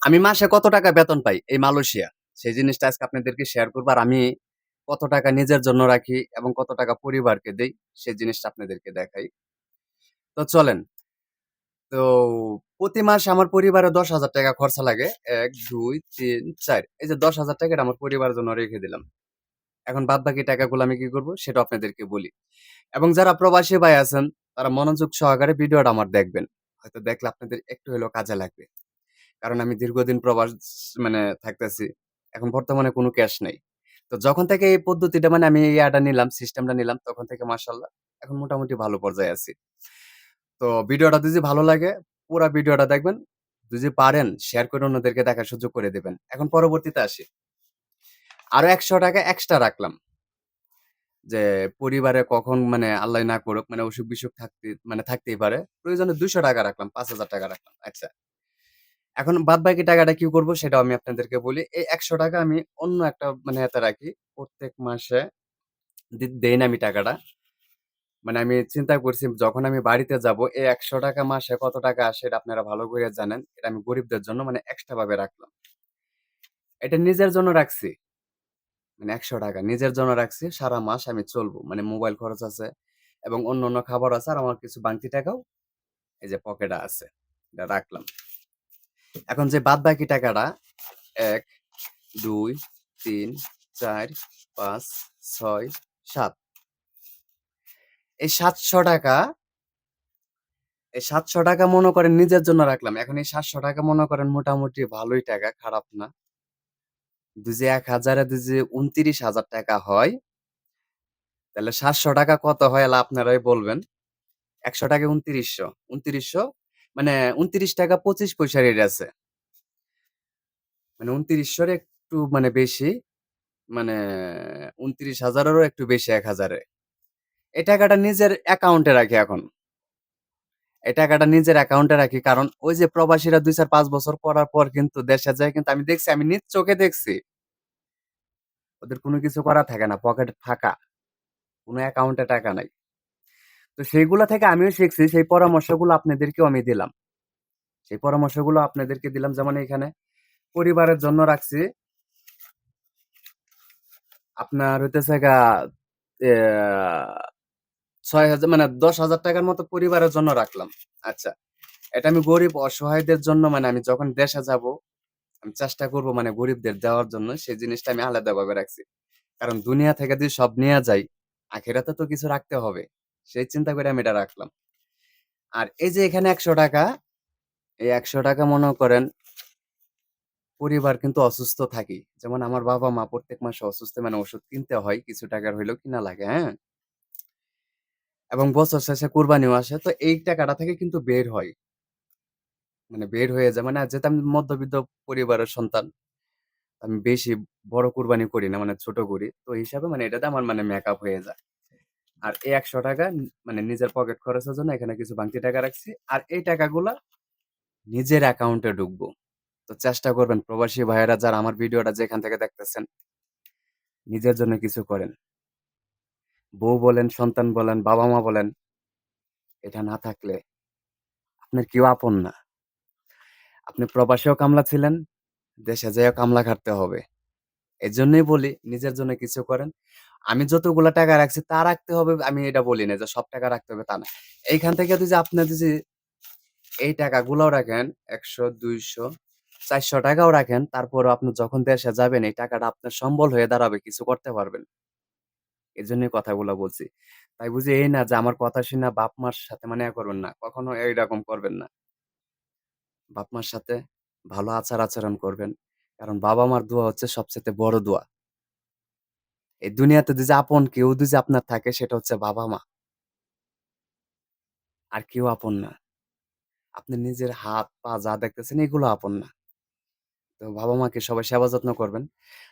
আমি মাসে কত টাকা বেতন পাই এই মালয়েশিয়া, সেই জিনিসটা আজকে আপনাদেরকে শেয়ার করবো। আর আমি কত টাকা নিজের জন্য রাখি এবং কত টাকা পরিবারকে দেই, সেই জিনিসটা আপনাদেরকে দেখাই। তো চলেন। তো প্রতি মাসে আমার পরিবারে ১০,০০০ টাকা খরচা লাগে। ১, ২, ৩, ৪। এই যে ১০,০০০ টাকাটা আমার পরিবারের জন্য রেখে দিলাম। এখন বাদবাকি টাকাগুলো আমি কি করব সেটা আপনাদেরকে বলি। এবং যারা প্রবাসী ভাই আছেন তারা মনোযোগ সহকারে ভিডিওটা আমার দেখবেন। হয়তো দেখলে আপনাদের একটু হলেও কাজে লাগবে। কারণ আমি দীর্ঘদিন প্রবাস মানে থাকতেছি। এখন বর্তমানে কোনো ক্যাশ নাই। তো যখন থেকে এই পদ্ধতিটা মানে আমি এই ইয়াটা নিলাম, সিস্টেমটা নিলাম তখন থেকে মাশাআল্লাহ এখন মোটামুটি ভালো পর্যায়ে আছি। তো ভিডিওটা যদি ভালো লাগে পুরা ভিডিওটা দেখবেন। যদি পারেন শেয়ার করে অন্যদেরকে দেখার সুযোগ করে দিবেন। এখন পরবর্তীতে আসি। আরো ৳১০০ এক্সট্রা রাখলাম। যে পরিবারে কখন মানে আল্লাহ না করুক মানে অসুখ-বিসুখ থাকতেই পারে। প্রয়োজনে ৳২০০ রাখলাম, ৳৫,০০০ রাখলাম। আচ্ছা। এখন বাদবাকি টাকাটা কি করব সেটাও আমি আপনাদেরকে বলি। এই ৳১০০ আমি অন্য একটা মানে এতে রাখি। প্রত্যেক মাসে দেই না আমি টাকাটা। মানে আমি চিন্তা করছি যখন আমি বাড়িতে যাব এই ৳১০০ মাসে কত টাকা আসে এটা আপনারা ভালো কইরা জানেন। এটা আমি গরিবদের জন্য মানে এক্সট্রা ভাবে রাখলাম। এটা নিজের জন্য রাখছি। মানে ৳১০০ নিজের জন্য রাখছি। সারা মাস আমি চলবো। মানে মোবাইল খরচ আছে এবং অন্যান্য খাবার আছে। আর আমার কিছু বাড়তি টাকাও এই যে পকেটে আছে। এটা রাখলাম। এখন যে বাদবাকি টাকাটা ১, ২, ৩, ৪, ৫, ৬, ৭ এই ৳৭০০ এই ৳৭০০ মনে করেন নিজের জন্য রাখলাম। এখন এই ৳৭০০ মনে করেন মোটামুটি ভালোই টাকা, খারাপ না। ২ যে ১,০০০ এ ২ যে ৳২৯,০০০ হয়, তাহলে ৳৭০০ কত হয় এলা আপনারাই বলবেন। ৳১০০ ৳২৯০০ ৳২৯০০ মানে ৳২৯.২৫ রেট আছে। মানে ২৯০০ এর একটু মানে বেশি। মানে ২৯,০০০ এরও একটু বেশি ১,০০০ এ। এই টাকাটা নিজের অ্যাকাউন্টে রাখি এখন। এই টাকাটা নিজের অ্যাকাউন্টে রাখি। কারণ ওই যে প্রবাসীরা ২, ৪, ৫ বছর করার পর কিন্তু দেশে যায় কিন্তু আমি দেখছি, আমি নিজ চোখে দেখছি। ওদের কোনো কিছু করা থাকে না। পকেটে ফাঁকা। কোনো অ্যাকাউন্টে টাকা নাই। তো সেইগুলা থেকে আমিও শিখছি। সেই পরামর্শগুলো আপনাদেরকেও আমি দিলাম। সেই পরামর্শগুলো আপনাদেরকে দিলাম। যেমন এখানে পরিবারের জন্য রাখছি আপনার হইতেছে গা অ্যা ৬,০০০ মানে ৳১০,০০০ র মতো পরিবারের জন্য রাখলাম। আচ্ছা। এটা আমি গরিব অসহায়দের জন্য মানে আমি যখন দেশে যাবো, আমি চেষ্টা করব মানে গরিবদের দেওয়ার জন্য সেই জিনিসটা আমি আলাদাভাবে রাখছি। কারণ দুনিয়া থেকে যদি সব নেয়া যায়, আখিরাতে তো কিছু রাখতে হবে। সেই চিন্তা করে আমি এটা রাখলাম। আর এই যে এখানে ৳১০০ এই ৳১০০ মনে করেন পরিবার কিন্তু অসুস্থ থাকি। যেমন আমার বাবা-মা প্রত্যেক মাসে অসুস্থ মানে ওষুধ কিনতে হয়। কিছু টাকার হইলেও কিনা লাগে, হ্যাঁ? এবং বছর শেষে কুরবানিও আসে। তো এই টাকাটা থেকে কিন্তু বের হয়। মানে বের হয়ে যায়। মানে যেহেতু আমি মধ্যবিত্ত পরিবারের সন্তান, আমি বেশি বড় কুরবানি করি না। মানে ছোট করি। তো হিসাবে মানে এটাতে আমার মানে মেকআপ হয়ে যায়। আর এই ৳১০০ মানে নিজের পকেট খরচের জন্য এখানে কিছু বাড়তি টাকা রাখছি। আর এই টাকাগুলা নিজের অ্যাকাউন্টে ঢুকবো। তো চেষ্টা করবেন প্রবাসী ভাইয়েরা যারা আমার ভিডিওটা যেখান থেকে দেখতেছেন, নিজের জন্য কিছু করেন। বউ বলেন, সন্তান বলেন, বাবা-মা বলেন, এটা না থাকলে আপনার কেউ আপন না। আপনি প্রবাসেও কামলা ছিলেন, দেশে যেয়েও কামলা খাটতে হবে। এজন্যই বলি নিজের জন্য কিছু করেন। আমি যতগুলা টাকা রাখছি তা রাখতে হবে আমি এটা বলি না যে সব টাকা রাখতে হবে তা না। এইখান থেকে যদি আপনি যদি এই টাকাগুলাও রাখেন ১০০, ২০০, ৳৪০০ রাখেন, তারপরেও আপনি যখন দেশে যাবেন এই টাকাটা আপনার সম্বল হয়ে দাঁড়াবে, কিছু করতে পারবেন। এজন্যই কথাগুলা বলছি। তাই বুঝি এই না যে আমার কথা শুইনা বাপ-মার সাথে মানে করবেন না। কখনো এইরকম করবেন না। বাপ-মার সাথে ভালো আচার-আচরণ করবেন। কারণ বাবা-মার দোয়া হচ্ছে সবচাইতে বড় দোয়া। এই দুনিয়াতে যদি আপন কেউ যদি আপনার থাকে সেটা হচ্ছে বাবা-মা। আর কেউ আপন না। আপনি নিজের হাত, পা যা দেখতেছেন এগুলো আপন না। তো বাবা-মাকে সবাই সেবা যত্ন করবেন।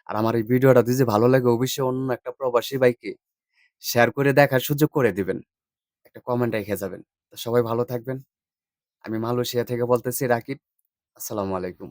আর আমার এই ভিডিওটা যদি ভালো লাগে অবশ্যই অন্য একটা প্রবাসী ভাইকে শেয়ার করে দেখার সুযোগ করে দিবেন। একটা কমেন্ট রেখে যাবেন। তো সবাই ভালো থাকবেন। আমি মালয়েশিয়া থেকে বলতেছি রাকিব। আসসালামু আলাইকুম।